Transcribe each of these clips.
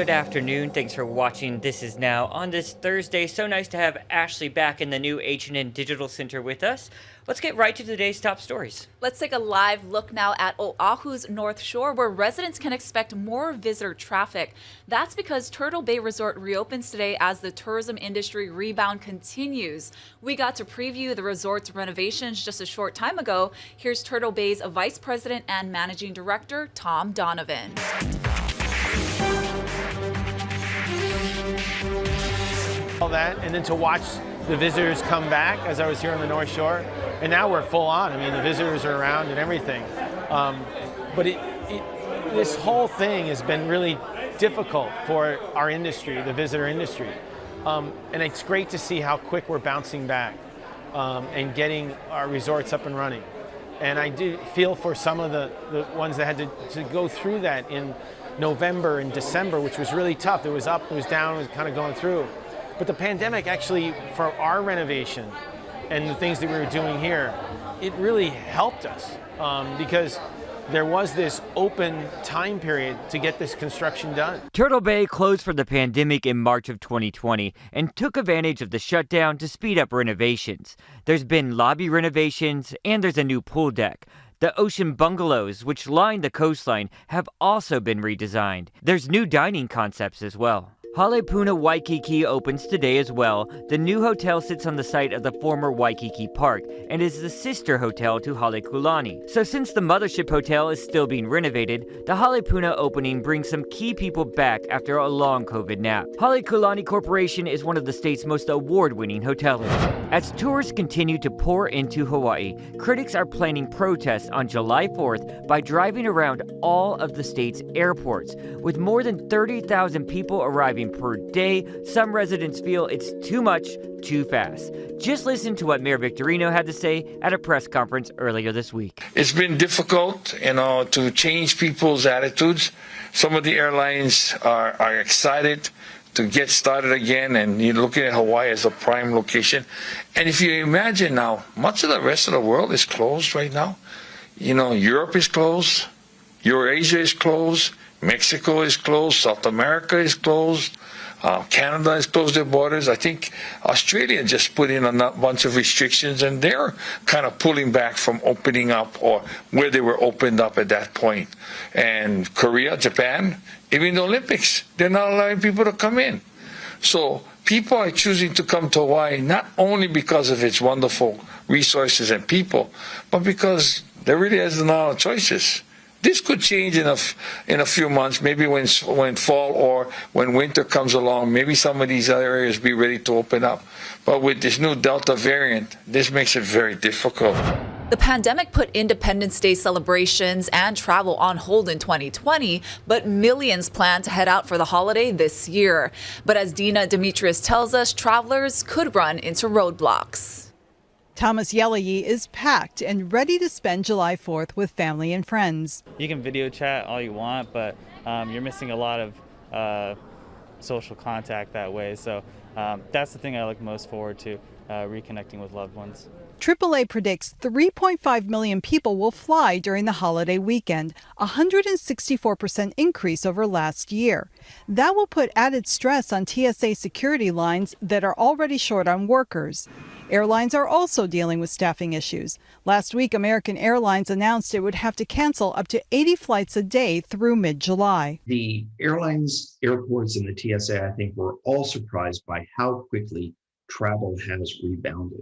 Good afternoon. Thanks for watching This Is Now on this Thursday. So nice to have Ashley back in the new H&N Digital Center with us. Let's get right to today's top stories. Let's take a live look now at Oahu's North Shore, where residents can expect more visitor traffic. That's because Turtle Bay Resort reopens today as the tourism industry rebound continues. We got to preview the resort's renovations just a short time ago. Here's Turtle Bay's Vice President and Managing Director, Tom Donovan. All that, and then to watch the visitors come back as I was here on the North Shore, and now we're full on. I mean, the visitors are around and everything. But this whole thing has been really difficult for our industry, the visitor industry. And it's great to see how quick we're bouncing back and getting our resorts up and running. And I do feel for some of the ones that had to go through that in November and December, which was really tough. It was up, it was down, it was kind of going through. But the pandemic actually, for our renovation and the things that we were doing here, it really helped us because there was this open time period to get this construction done. Turtle Bay closed for the pandemic in March of 2020 and took advantage of the shutdown to speed up renovations. There's been lobby renovations and there's a new pool deck. The ocean bungalows, which line the coastline, have also been redesigned. There's new dining concepts as well. Halepuna Waikiki opens today as well. The new hotel sits on the site of the former Waikiki Park and is the sister hotel to Halekulani. So since the mothership hotel is still being renovated, the Halepuna opening brings some key people back after a long COVID nap. Halekulani Corporation is one of the state's most award-winning hoteliers. As tourists continue to pour into Hawaii, critics are planning protests on July 4th by driving around all of the state's airports. With more than 30,000 people arriving per day, some residents feel it's too much, too fast. Just listen to what Mayor Victorino had to say at a press conference earlier this week. It's been difficult, to change people's attitudes. Some of the airlines are excited to get started again, and you're looking at Hawaii as a prime location. And if you imagine now, much of the rest of the world is closed right now. Europe is closed, Eurasia is closed, Mexico is closed, South America is closed, Canada has closed their borders. I think Australia just put in a bunch of restrictions, and they're kind of pulling back from opening up or where they were opened up at that point. And Korea, Japan, even the Olympics, they're not allowing people to come in. So people are choosing to come to Hawaii not only because of its wonderful resources and people, but because there really isn't a lot of choices. This could change in a few months, maybe when fall or when winter comes along, maybe some of these other areas be ready to open up. But with this new Delta variant, this makes it very difficult. The pandemic put Independence Day celebrations and travel on hold in 2020, but millions plan to head out for the holiday this year. But as Dina Demetrius tells us, travelers could run into roadblocks. Thomas Yelayi is packed and ready to spend July 4th with family and friends. You can video chat all you want, but you're missing a lot of social contact that way. So that's the thing I look most forward to, reconnecting with loved ones. AAA predicts 3.5 million people will fly during the holiday weekend, a 164% increase over last year. That will put added stress on TSA security lines that are already short on workers. Airlines are also dealing with staffing issues. Last week, American Airlines announced it would have to cancel up to 80 flights a day through mid-July. The airlines, airports, and the TSA, I think, were all surprised by how quickly travel has rebounded.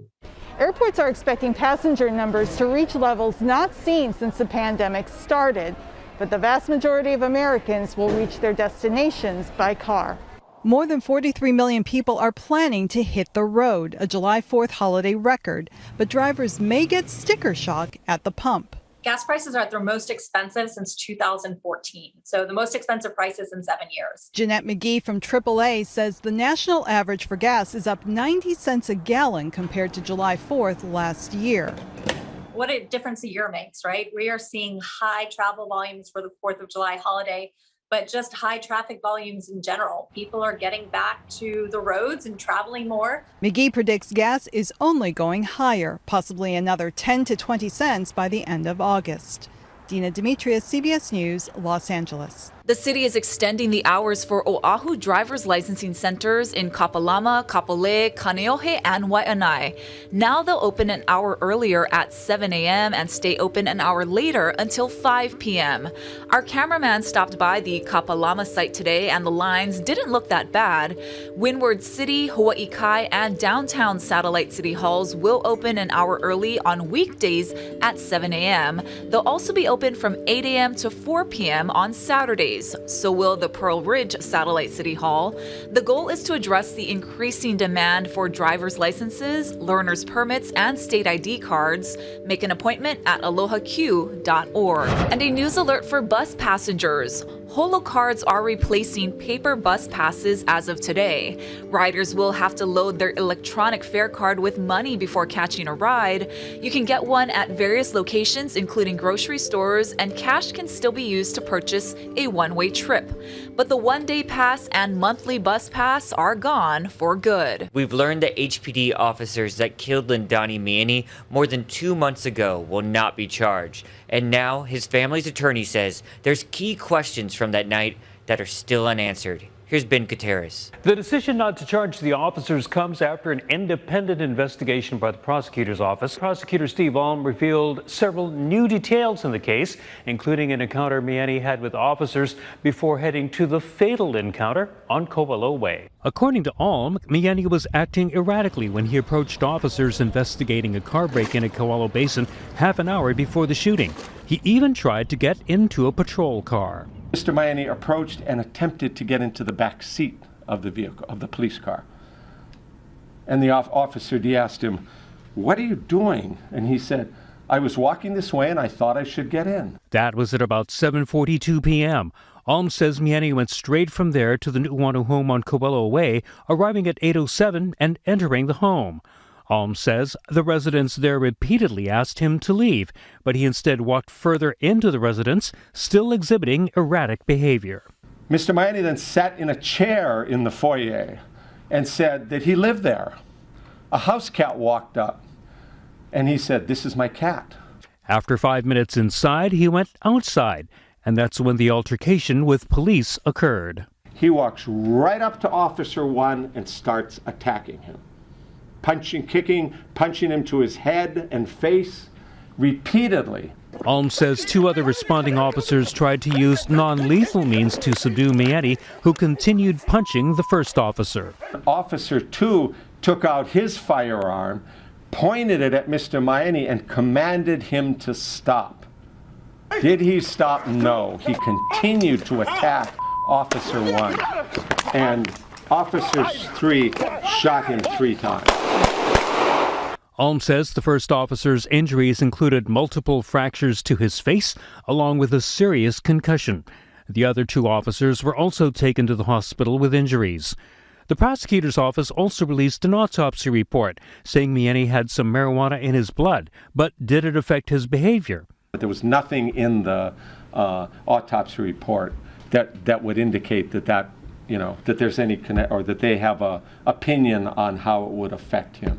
Airports are expecting passenger numbers to reach levels not seen since the pandemic started, but the vast majority of Americans will reach their destinations by car. More than 43 million people are planning to hit the road, a July 4th holiday record, but drivers may get sticker shock at the pump. Gas prices are at their most expensive since 2014, so the most expensive prices in 7 years. Jeanette McGee from AAA says the national average for gas is up 90 cents a gallon compared to July 4th last year. What a difference a year makes, right? We are seeing high travel volumes for the 4th of July holiday, but just high traffic volumes in general. People are getting back to the roads and traveling more. McGee predicts gas is only going higher, possibly another 10 to 20 cents by the end of August. Dina Demetrius, CBS News, Los Angeles. The city is extending the hours for Oahu driver's licensing centers in Kapalama, Kapolei, Kaneohe, and Waianae. Now they'll open an hour earlier at 7 a.m. and stay open an hour later until 5 p.m. Our cameraman stopped by the Kapalama site today and the lines didn't look that bad. Windward City, Hawaii Kai, and downtown satellite city halls will open an hour early on weekdays at 7 a.m. They'll also be open from 8 a.m. to 4 p.m. on Saturdays. So will the Pearl Ridge Satellite City Hall. The goal is to address the increasing demand for driver's licenses, learner's permits, and state ID cards. Make an appointment at alohaQ.org. And a news alert for bus passengers. Holo cards are replacing paper bus passes as of today. Riders will have to load their electronic fare card with money before catching a ride. You can get one at various locations, including grocery stores, and cash can still be used to purchase a one-way trip. But the one-day pass and monthly bus pass are gone for good. We've learned that HPD officers that killed Lindani Miani more than 2 months ago will not be charged. And now his family's attorney says there's key questions from that night that are still unanswered. Here's Ben Gutierrez. The decision not to charge the officers comes after an independent investigation by the prosecutor's office. Prosecutor Steve Alm revealed several new details in the case, including an encounter Miani had with officers before heading to the fatal encounter on Kowalo Way. According to Alm, Miani was acting erratically when he approached officers investigating a car break-in at Kowalo Basin half an hour before the shooting. He even tried to get into a patrol car. Mr. Miani approached and attempted to get into the back seat of the vehicle, of the police car. And the officer asked him, "What are you doing?" And he said, "I was walking this way and I thought I should get in." That was at about 7:42 p.m. Alm says Miani went straight from there to the Nu'uanu home on Kowalo Way, arriving at 8:07 and entering the home. Alm says the residents there repeatedly asked him to leave, but he instead walked further into the residence, still exhibiting erratic behavior. Mr. Miani then sat in a chair in the foyer and said that he lived there. A house cat walked up and he said, "This is my cat." After 5 minutes inside, he went outside, and that's when the altercation with police occurred. He walks right up to Officer 1 and starts attacking him. Punching, kicking, punching him to his head and face repeatedly. Alm says 2 other responding officers tried to use non-lethal means to subdue Miani, who continued punching the first officer. Officer 2 took out his firearm, pointed it at Mr. Miani, and commanded him to stop. Did he stop? No. He continued to attack Officer 1. And Officer 3 shot him 3 times. Alm says the first officer's injuries included multiple fractures to his face, along with a serious concussion. The other 2 officers were also taken to the hospital with injuries. The prosecutor's office also released an autopsy report, saying Miani had some marijuana in his blood, but did it affect his behavior? There was nothing in the autopsy report that would indicate that there's any connect, or that they have a opinion on how it would affect him.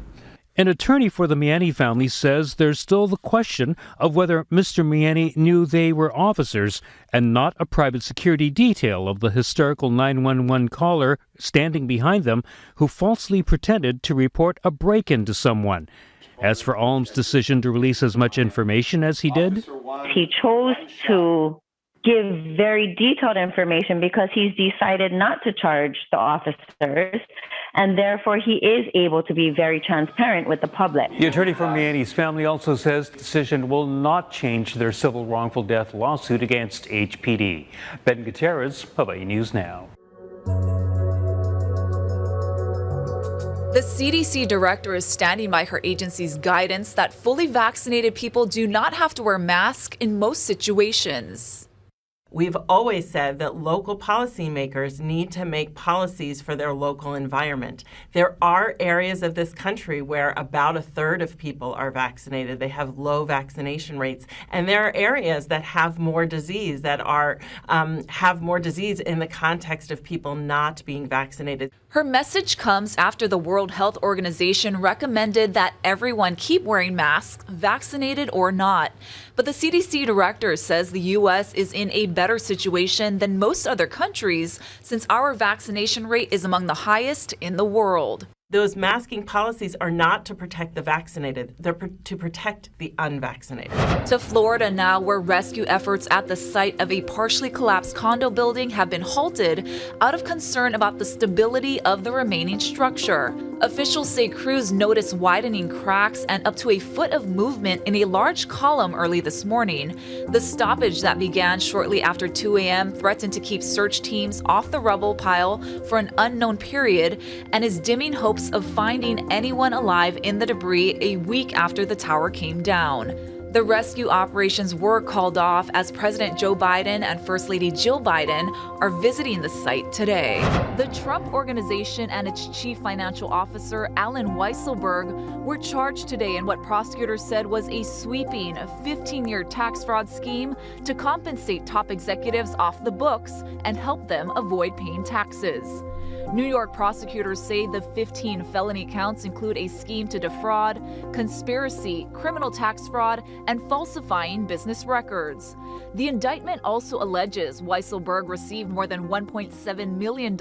An attorney for the Miani family says there's still the question of whether Mr. Miani knew they were officers and not a private security detail of the hysterical 911 caller standing behind them who falsely pretended to report a break-in to someone. As for Alm's decision to release as much information as he did, he chose to give very detailed information because he's decided not to charge the officers, and therefore he is able to be very transparent with the public. The attorney for Miani's family also says the decision will not change their civil wrongful death lawsuit against HPD. Ben Gutierrez, Hawaii News Now. The CDC director is standing by her agency's guidance that fully vaccinated people do not have to wear masks in most situations. We've always said that local policymakers need to make policies for their local environment. There are areas of this country where about 1/3 of people are vaccinated. They have low vaccination rates. And there are areas that have more disease, that are have more disease in the context of people not being vaccinated. Her message comes after the World Health Organization recommended that everyone keep wearing masks, vaccinated or not. But the CDC director says the U.S. is in a better better situation than most other countries since our vaccination rate is among the highest in the world. Those masking policies are not to protect the vaccinated, they're to protect the unvaccinated. To Florida now, where rescue efforts at the site of a partially collapsed condo building have been halted out of concern about the stability of the remaining structure. Officials say crews noticed widening cracks and up to a foot of movement in a large column early this morning. The stoppage that began shortly after 2 a.m. threatened to keep search teams off the rubble pile for an unknown period and is dimming hopes of finding anyone alive in the debris a week after the tower came down. The rescue operations were called off as President Joe Biden and First Lady Jill Biden are visiting the site today. The Trump Organization and its chief financial officer, Alan Weisselberg, were charged today in what prosecutors said was a sweeping 15-year tax fraud scheme to compensate top executives off the books and help them avoid paying taxes. New York prosecutors say the 15 felony counts include a scheme to defraud, conspiracy, criminal tax fraud, and falsifying business records. The indictment also alleges Weisselberg received more than $1.7 million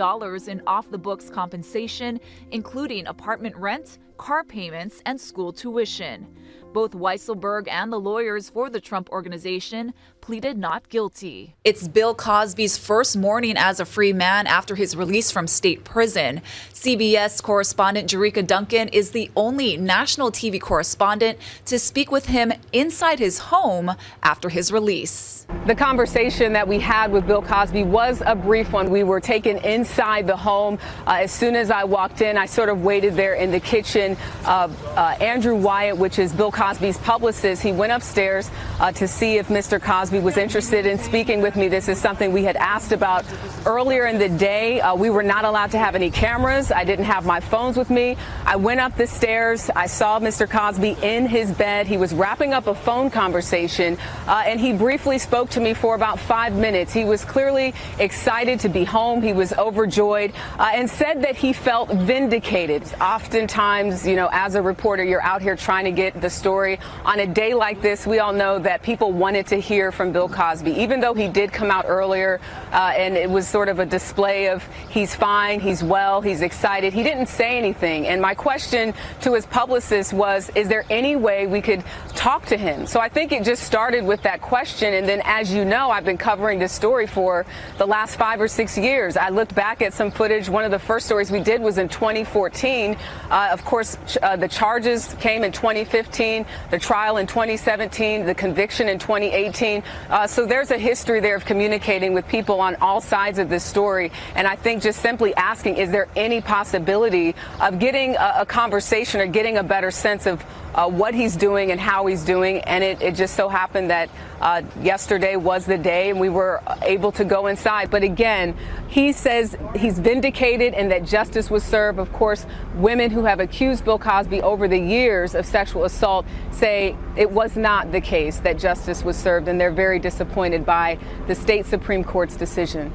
in off-the-books compensation, including apartment rent, car payments, and school tuition. Both Weisselberg and the lawyers for the Trump Organization pleaded not guilty. It's Bill Cosby's first morning as a free man after his release from state prison. CBS correspondent Jerika Duncan is the only national TV correspondent to speak with him inside his home after his release. The conversation that we had with Bill Cosby was a brief one. We were taken inside the home. As soon as I walked in, I sort of waited there in the kitchen. Andrew Wyatt, which is Bill Cosby's publicist, he went upstairs to see if Mr. Cosby was interested in speaking with me. This is something we had asked about earlier in the day. We were not allowed to have any cameras. I didn't have my phones with me. I went up the stairs. I saw Mr. Cosby in his bed. He was wrapping up a phone conversation, and he briefly spoke to me for about 5 minutes. He was clearly excited to be home. He was overjoyed and said that he felt vindicated. Oftentimes, you know, as a reporter, you're out here trying to get the story. On a day like this, we all know that people wanted to hear from Bill Cosby, even though he did come out earlier and it was sort of a display of he's fine, he's well, he's excited. He didn't say anything. And my question to his publicist was, is there any way we could talk to him? So I think it just started with that question. And then, as you know, I've been covering this story for the last 5 or 6 years. I looked back at some footage. One of the first stories we did was in 2014. Of course, the charges came in 2015, the trial in 2017, the conviction in 2018. So there's a history there of communicating with people on all sides of this story. And I think just simply asking, is there any possibility of getting a conversation or getting a better sense of what he's doing and how he's doing? And it just so happened that yesterday was the day and we were able to go inside. But again, he says he's vindicated and that justice was served. Of course, women who have accused Bill Cosby over the years of sexual assault say it was not the case, that justice was served, and they're very disappointed by the state Supreme Court's decision.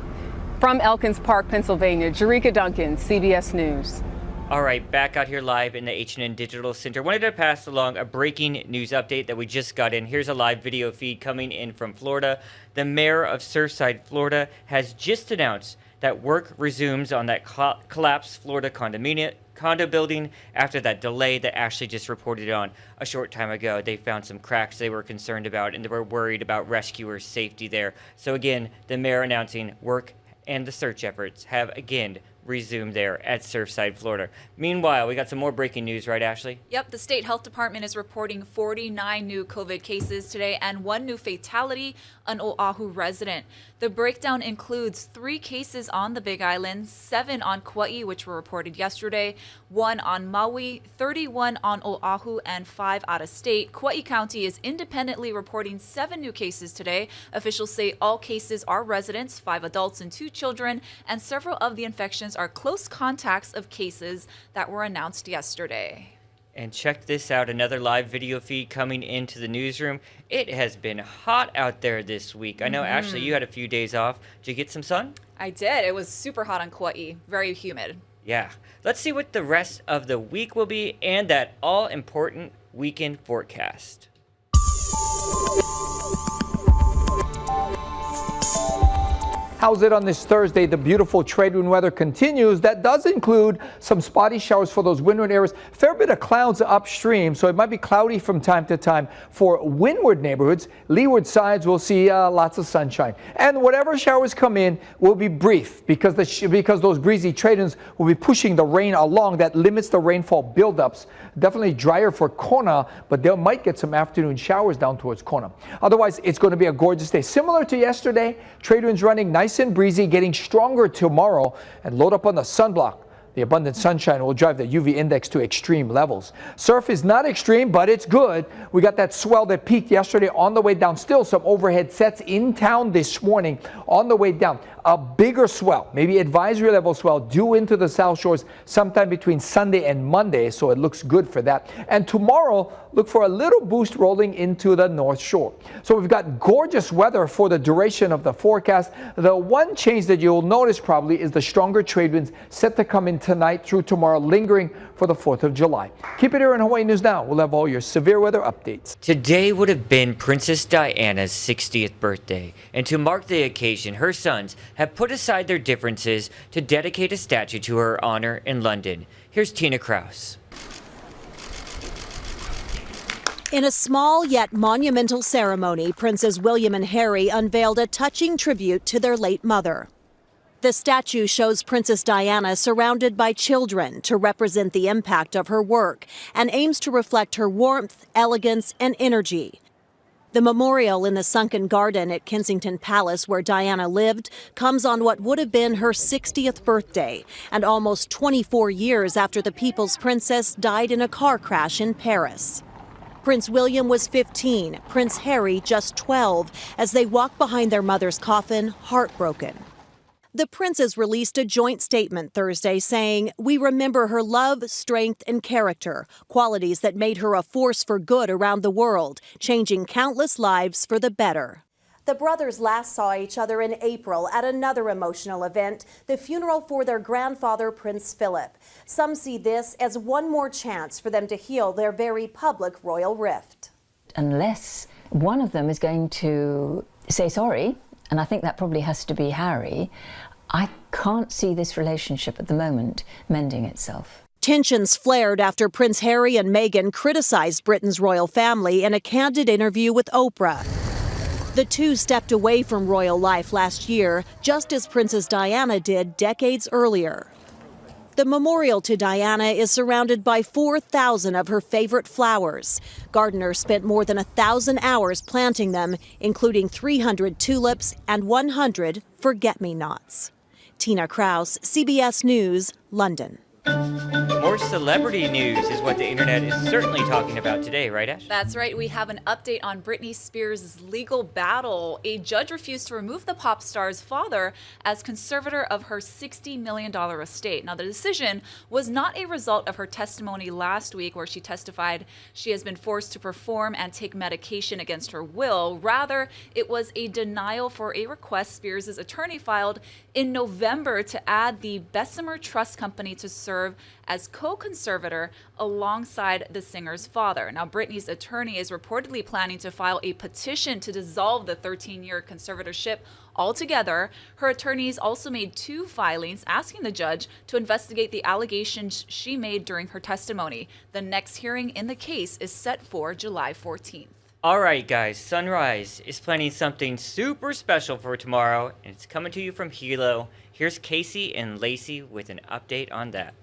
From Elkins Park, Pennsylvania, Jerika Duncan, CBS News. All right, back out here live in the H&N Digital Center. Wanted to pass along a breaking news update that we just got in. Here's a live video feed coming in from Florida. The mayor of Surfside, Florida, has just announced that work resumes on that collapsed Florida condo building after that delay that Ashley just reported on a short time ago. They found some cracks they were concerned about, and they were worried about rescuers' safety there. So again, the mayor announcing work and the search efforts have again resumed there at Surfside, Florida. Meanwhile, we got some more breaking news, right, Ashley? Yep, the state health department is reporting 49 new COVID cases today and 1 new fatality, an Oahu resident. The breakdown includes 3 cases on the Big Island, 7 on Kauai, which were reported yesterday, 1 on Maui, 31 on Oahu, and 5 out of state. Kauai County is independently reporting 7 new cases today. Officials say all cases are residents, 5 adults and 2 children, and several of the infections are close contacts of cases that were announced yesterday. And check this out, another live video feed coming into the newsroom. It has been hot out there this week. I know, Ashley, you had a few days off. Did you get some sun? I did. It was super hot on Kauai, very humid. Yeah. Let's see what the rest of the week will be and that all-important weekend forecast. How's it on this Thursday? The beautiful trade wind weather continues. That does include some spotty showers for those windward areas. Fair bit of clouds upstream, so it might be cloudy from time to time for windward neighborhoods. Leeward sides will see lots of sunshine. And whatever showers come in will be brief because those breezy trade winds will be pushing the rain along. That limits the rainfall buildups. Definitely drier for Kona, but they might get some afternoon showers down towards Kona. Otherwise, it's going to be a gorgeous day. Similar to yesterday, trade winds running nice and breezy, getting stronger tomorrow, and load up on the sunblock. The abundant sunshine will drive the UV index to extreme levels. Surf is not extreme, but it's good. We got that swell that peaked yesterday on the way down. Still some overhead sets in town this morning on the way down. A bigger swell, maybe advisory level swell, due into the South Shores sometime between Sunday and Monday, so it looks good for that. And tomorrow, look for a little boost rolling into the North Shore. So we've got gorgeous weather for the duration of the forecast. The one change that you'll notice probably is the stronger trade winds set to come in tonight through tomorrow, lingering for the 4th of July. Keep it here in Hawaii News Now. We'll have all your severe weather updates. Today would have been Princess Diana's 60th birthday, and to mark the occasion, her sons have put aside their differences to dedicate a statue to her honor in London. Here's Tina Kraus. In a small yet monumental ceremony, Princes William and Harry unveiled a touching tribute to their late mother. The statue shows Princess Diana surrounded by children to represent the impact of her work and aims to reflect her warmth, elegance, and energy. The memorial in the sunken garden at Kensington Palace, where Diana lived, comes on what would have been her 60th birthday, and almost 24 years after the People's Princess died in a car crash in Paris. Prince William was 15, Prince Harry just 12, as they walked behind their mother's coffin, heartbroken. The princes released a joint statement Thursday saying, "We remember her love, strength, and character, qualities that made her a force for good around the world, changing countless lives for the better." The brothers last saw each other in April at another emotional event, the funeral for their grandfather, Prince Philip. Some see this as one more chance for them to heal their very public royal rift. Unless one of them is going to say sorry, and I think that probably has to be Harry, I can't see this relationship at the moment mending itself. Tensions flared after Prince Harry and Meghan criticized Britain's royal family in a candid interview with Oprah. The two stepped away from royal life last year, just as Princess Diana did decades earlier. The memorial to Diana is surrounded by 4,000 of her favorite flowers. Gardeners spent more than 1,000 hours planting them, including 300 tulips and 100 forget-me-nots. Tina Kraus, CBS News, London. More celebrity news is what the internet is certainly talking about today, right, Ash? That's right. We have an update on Britney Spears' legal battle. A judge refused to remove the pop star's father as conservator of her $60 million estate. Now, the decision was not a result of her testimony last week, where she testified she has been forced to perform and take medication against her will. Rather, it was a denial for a request Spears' attorney filed in November to add the Bessemer Trust Company to serve as co-conservator alongside the singer's father. Now, Britney's attorney is reportedly planning to file a petition to dissolve the 13-year conservatorship altogether. Her attorneys also made 2 filings asking the judge to investigate the allegations she made during her testimony. The next hearing in the case is set for July 14th. All right, guys, Sunrise is planning something super special for tomorrow, and it's coming to you from Hilo. Here's Casey and Lacey with an update on that.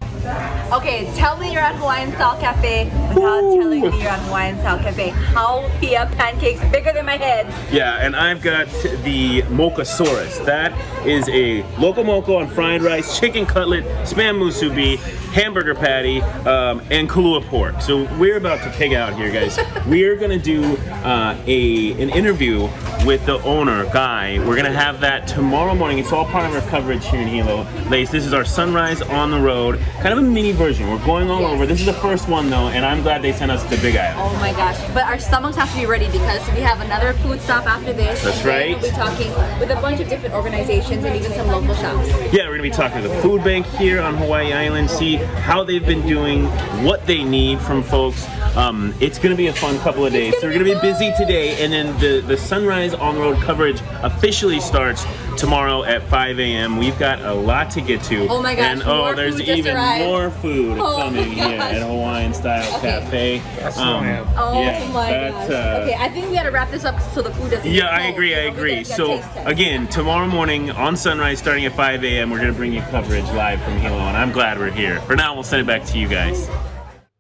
Okay, tell me you're at Hawaiian Style Cafe without telling me you're at Hawaiian Style Cafe. How pia pancakes bigger than my head? Yeah, and I've got the Mochasaurus. That is a loco moco on fried rice, chicken cutlet, spam musubi, hamburger patty, and Kahlua pork. So we're about to pig out here, guys. We're gonna do an interview with the owner, Guy. We're gonna have that tomorrow morning. It's all part of our coverage here in Hilo. Lace, this is our Sunrise on the road, kind of a mini version. We're going all over. This is the first one though, and I'm glad they sent us to Big Island. Oh my gosh, but our stomachs have to be ready because we have another food stop after this. That's right. We'll be talking with a bunch of different organizations and even some local shops. Yeah, we're gonna be talking to the food bank here on Hawaii Island, see how they've been doing, what they need from folks. It's going to be a fun couple of days. So we're going to be busy today, and then the Sunrise on the Road coverage officially starts tomorrow at 5 a.m. We've got a lot to get to. Oh my gosh, and there's even more food coming here gosh. at Hawaiian Style Cafe. My gosh. Okay, I think we gotta wrap this up so the food doesn't Yeah, get I cold. agree. So again, tomorrow morning on Sunrise starting at 5 a.m. we're going to bring you coverage live from Hilo, and I'm glad we're here. For now, we'll send it back to you guys.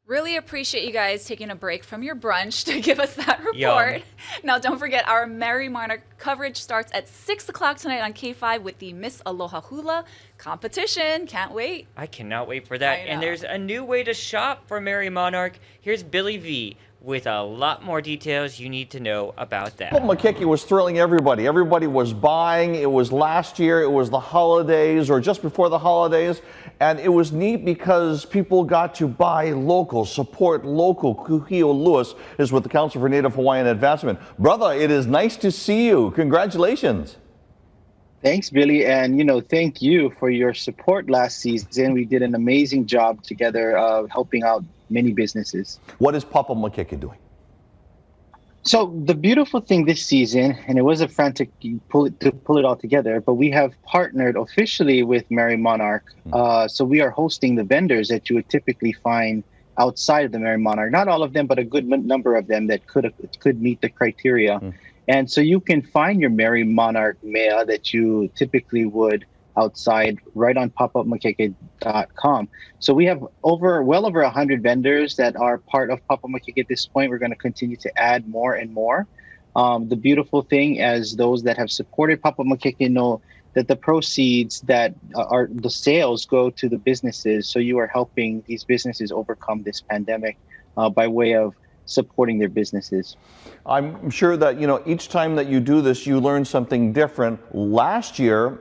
Really appreciate you guys taking a break from your brunch to give us that report. Yum. Now, don't forget, our Merry Monarch coverage starts at 6 o'clock tonight on K5 with the Miss Aloha Hula competition. Can't wait. I cannot wait for that. I And know. there's a new way to shop for Merry Monarch. Here's Billy V with a lot more details you need to know about that. Waikiki was thrilling everybody. Everybody was buying. It was last year, it was the holidays or just before the holidays. And it was neat because people got to buy local, support local. Kuhio Lewis is with the Council for Native Hawaiian Advancement. Brother, it is nice to see you. Congratulations. Thanks, Billy. And, thank you for your support last season. We did an amazing job together of helping out many businesses. What is Papa Waikiki doing? So the beautiful thing this season, and it was a frantic to pull it all together, but we have partnered officially with Merry Monarch. So we are hosting the vendors that you would typically find outside of the Merry Monarch. Not all of them, but a good number of them that could meet the criteria. And so you can find your Merry Monarch mea that you typically would outside right on popupmakeke.com. So we have well over 100 vendors that are part of Papa Makeke at this point. We're going to continue to add more and more. The beautiful thing, as those that have supported Papa Makeke know, that the proceeds that are the sales go to the businesses. So you are helping these businesses overcome this pandemic by way of supporting their businesses. I'm sure that, each time that you do this, you learn something different. Last year,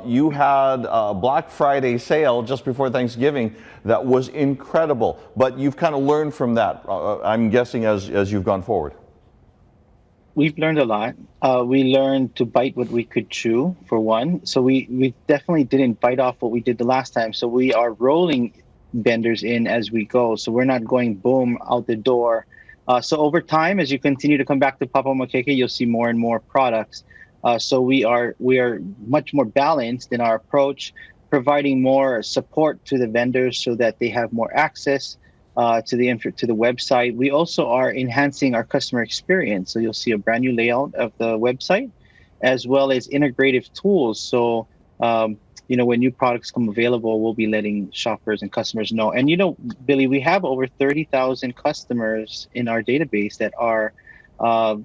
you had a Black Friday sale just before Thanksgiving that was incredible, but you've kind of learned from that, I'm guessing, as you've gone forward. We've learned a lot. We learned to bite what we could chew, for one. So we definitely didn't bite off what we did the last time. So we are rolling vendors in as we go. So we're not going boom out the door. So over time, as you continue to come back to Papa Makeke, you'll see more and more products. So we are much more balanced in our approach, providing more support to the vendors so that they have more access to the website. We also are enhancing our customer experience. So you'll see a brand new layout of the website, as well as integrative tools. So when new products come available, we'll be letting shoppers and customers know. And Billy, we have over 30,000 customers in our database that are, have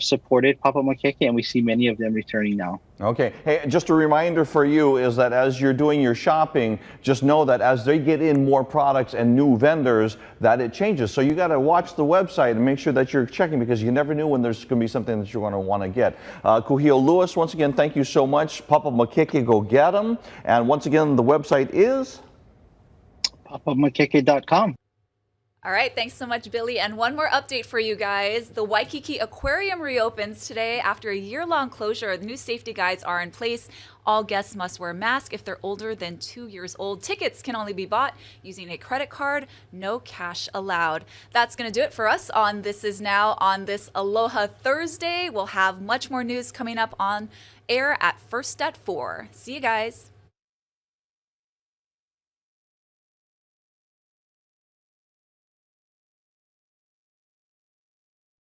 supported Papa Makeke, and we see many of them returning now. Okay. Hey, just a reminder for you is that as you're doing your shopping, just know that as they get in more products and new vendors, that it changes. So you got to watch the website and make sure that you're checking, because you never know when there's going to be something that you're going to want to get. Kuhio Lewis, once again, thank you so much. Papa Makeke, go get them. And once again, the website is papamakeke.com. All right, thanks so much, Billy. And one more update for you guys. The Waikiki Aquarium reopens today after a year-long closure. The new safety guides are in place. All guests must wear masks if they're older than 2 years old. Tickets can only be bought using a credit card. No cash allowed. That's going to do it for us on This Is Now on this Aloha Thursday. We'll have much more news coming up on air at 4:00. See you guys.